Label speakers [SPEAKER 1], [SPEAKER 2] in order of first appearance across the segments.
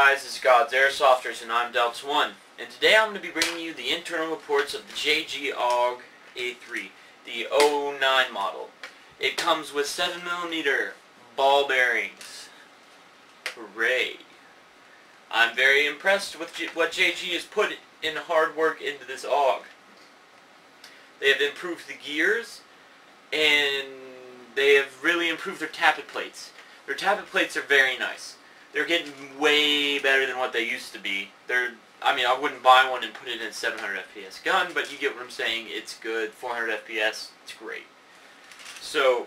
[SPEAKER 1] guys, this is God's Airsofters and I'm Delts1, and today I'm going to be bringing you the internal reports of the AUG A3, the 09 model. It comes with 7mm ball bearings. Hooray! I'm very impressed with what JG has put in hard work into this AUG. They have improved the gears, and they have really improved their tappet plates. Their tappet plates are very nice. They're getting way better than what they used to be. I wouldn't buy one and put it in a 700 FPS gun, but you get what I'm saying. It's good. 400 FPS, it's great. So,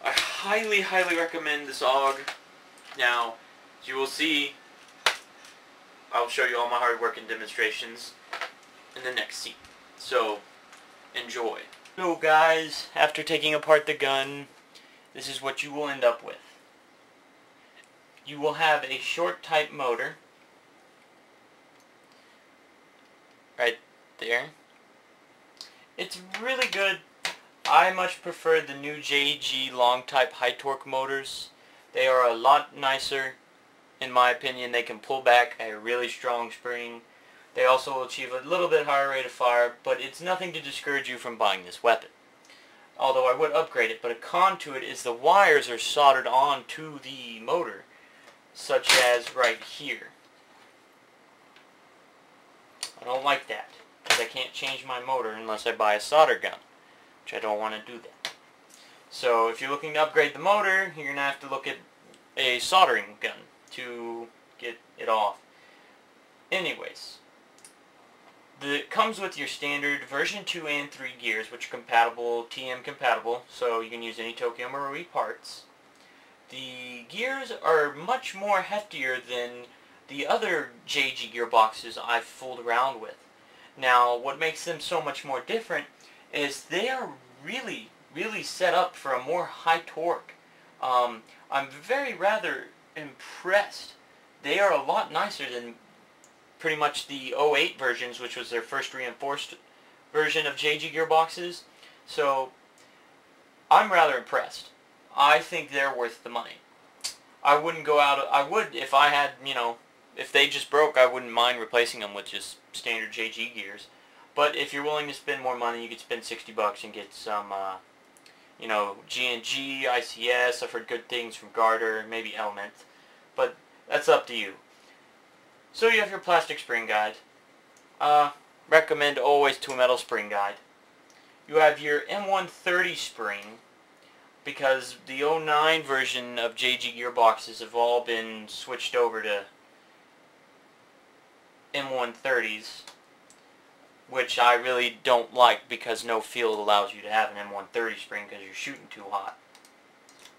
[SPEAKER 1] I highly, highly recommend this AUG. Now, as you will see, I'll show you all my hard work and demonstrations in the next scene. So, enjoy. So guys, after taking apart the gun, this is what you will end up with. You will have a short type motor right there. It's really good. I much prefer the new JG long type high torque motors. They are a lot nicer in my opinion. They can pull back a really strong spring. They also will achieve a little bit higher rate of fire, but it's nothing to discourage you from buying this weapon. Although I would upgrade it, but a con to it is the wires are soldered on to the motor, such as right here. I don't like that, because I can't change my motor unless I buy a solder gun, which I don't want to do that. So if you're looking to upgrade the motor, you're going to have to look at a soldering gun to get it off. Anyways, it comes with your standard version 2 and 3 gears, which are compatible, TM compatible, so you can use any Tokyo Marui parts. The gears are much more heftier than the other JG gearboxes I've fooled around with. Now, what makes them so much more different is they are really, really set up for a more high torque. I'm rather impressed. They are a lot nicer than pretty much the 08 versions, which was their first reinforced version of JG gearboxes. So, I'm rather impressed. I think they're worth the money. I wouldn't go out, I would if I had, if they just broke, I wouldn't mind replacing them with just standard JG gears. But if you're willing to spend more money, you could spend $60 and get some, G&G, ICS, I've heard good things from Garter, maybe Element. But that's up to you. So you have your plastic spring guide. Recommend always to a metal spring guide. You have your M130 spring, because the 09 version of JG gearboxes have all been switched over to M130s, which I really don't like because no field allows you to have an M130 spring because you're shooting too hot.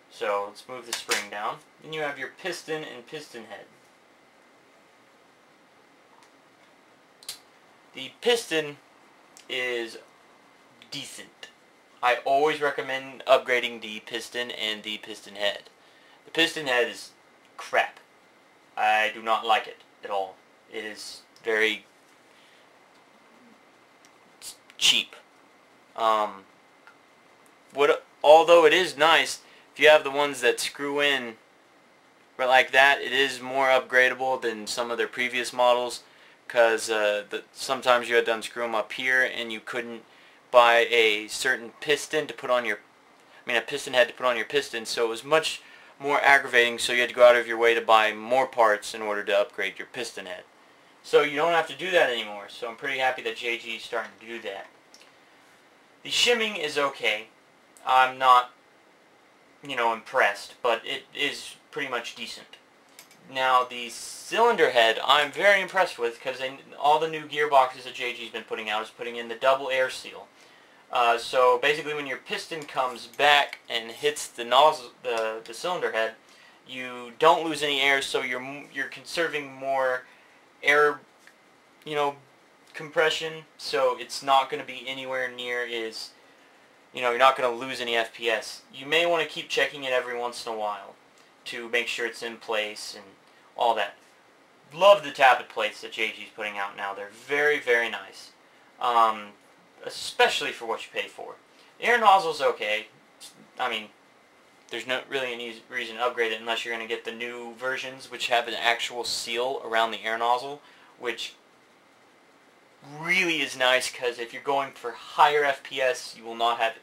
[SPEAKER 1] So let's move the spring down. Then you have your piston and piston head. The piston is decent. I always recommend upgrading the piston and the piston head. The piston head is crap. I do not like it at all. It is very cheap. Although it is nice, if you have the ones that screw in like that, it is more upgradable than some of their previous models, because sometimes you had to unscrew them up here and you couldn't buy a certain piston to put on your, a piston head to put on your piston, so it was much more aggravating, so you had to go out of your way to buy more parts in order to upgrade your piston head. So you don't have to do that anymore, so I'm pretty happy that JG is starting to do that. The shimming is okay. I'm not, impressed, but it is pretty much decent. Now the cylinder head I'm very impressed with, because all the new gearboxes that JG's been putting out is putting in the double air seal. So basically when your piston comes back and hits the nozzle, the cylinder head, you don't lose any air, so you're conserving more air, compression, so it's not going to be anywhere near as, you're not going to lose any FPS. You may want to keep checking it every once in a while to make sure it's in place and all that. Love the tappet plates that JG's putting out now. They're very, very nice. Especially for what you pay for. The air nozzle's okay. there's not really any reason to upgrade it unless you're going to get the new versions, which have an actual seal around the air nozzle, which really is nice because if you're going for higher FPS, you will not have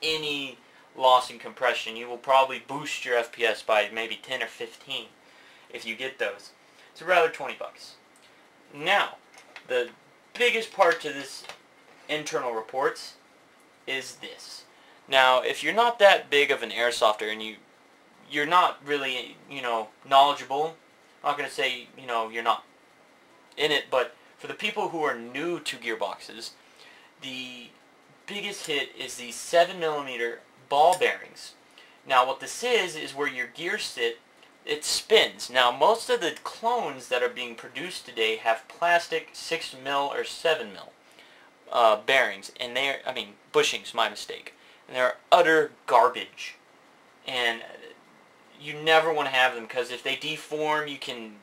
[SPEAKER 1] any loss in compression. You will probably boost your FPS by maybe 10 or 15 if you get those. So rather $20. Now, the biggest part to this internal reports is this. Now, if you're not that big of an airsofter and you're not really, knowledgeable, I'm not going to say, you're not in it, but for the people who are new to gearboxes, the biggest hit is these 7mm ball bearings. Now, what this is where your gears sit, it spins. Now, most of the clones that are being produced today have plastic 6mm or 7mm bearings, and bushings, my mistake. And they're utter garbage. And you never want to have them because if they deform, you can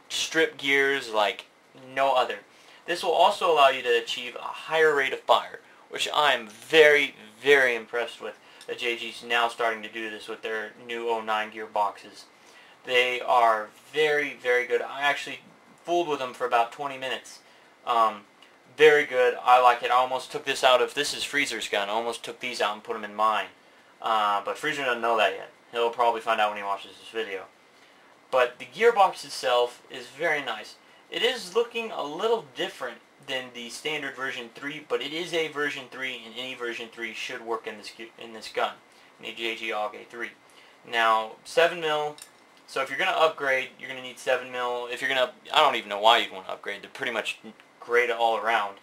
[SPEAKER 1] strip gears like no other. This will also allow you to achieve a higher rate of fire, which I'm very, very impressed with. That JG's now starting to do this with their new 09 gearboxes. They are very, very good. I actually fooled with them for about 20 minutes. Very good. I like it. I almost took this out of, this is Freezer's gun. I almost took these out and put them in mine. But Freezer doesn't know that yet. He'll probably find out when he watches this video. But the gearbox itself is very nice. It is looking a little different than the standard version 3, but it is a version 3, and any version 3 should work in this gun, in the AUG A3. Now, 7mm, so if you're going to upgrade, you're going to need 7mm. If you're going to, I don't even know why you'd want to upgrade. They're pretty much great all around.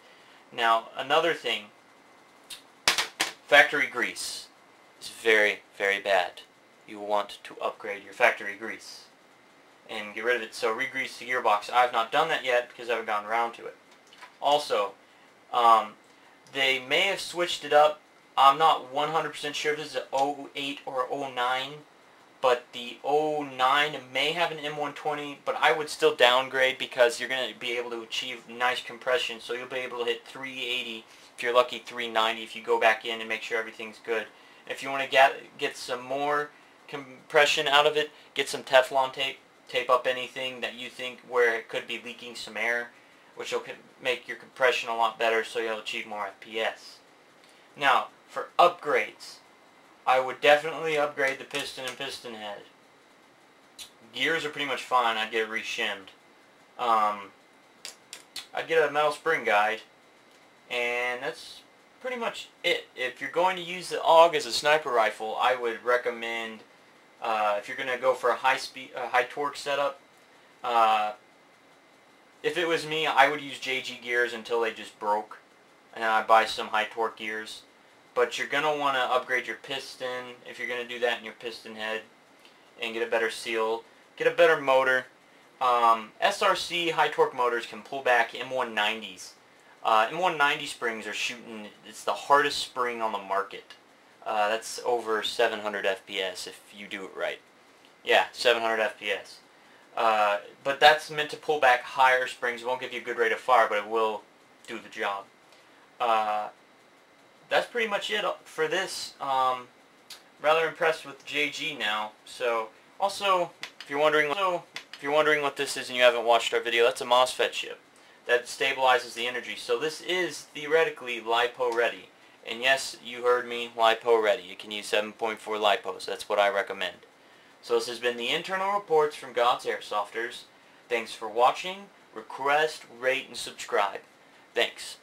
[SPEAKER 1] Now, another thing, factory grease is very, very bad. You want to upgrade your factory grease and get rid of it. So re-grease the gearbox. I've not done that yet because I haven't gotten around to it. Also, they may have switched it up. I'm not 100% sure if this is an 08 or 09, but the 09 may have an M120, but I would still downgrade because you're going to be able to achieve nice compression, so you'll be able to hit 380, if you're lucky 390 if you go back in and make sure everything's good. If you want to get some more compression out of it, get some Teflon tape. Tape up anything that you think where it could be leaking some air, which will make your compression a lot better so you'll achieve more FPS. Now, for upgrades, I would definitely upgrade the piston and piston head. Gears are pretty much fine. I'd get it re-shimmed. I'd get a metal spring guide, and that's pretty much it. If you're going to use the AUG as a sniper rifle, I would recommend, if you're going to go for a high torque setup, if it was me, I would use JG gears until they just broke, and then I'd buy some high torque gears. But you're going to want to upgrade your piston if you're going to do that in your piston head, and get a better seal, get a better motor. SRC high torque motors can pull back M190s. M190 springs are shooting, it's the hardest spring on the market. That's over 700 FPS if you do it right. Yeah, 700 FPS. But that's meant to pull back higher springs. It won't give you a good rate of fire, but it will do the job. That's pretty much it for this. Rather impressed with JG now. So, also, if you're wondering what this is and you haven't watched our video, that's a MOSFET chip that stabilizes the energy. So this is theoretically LiPo ready. And yes, you heard me, LiPo ready. You can use 7.4 LiPos. That's what I recommend. So this has been the internal reports from God's Airsofters. Thanks for watching. Request, rate, and subscribe. Thanks.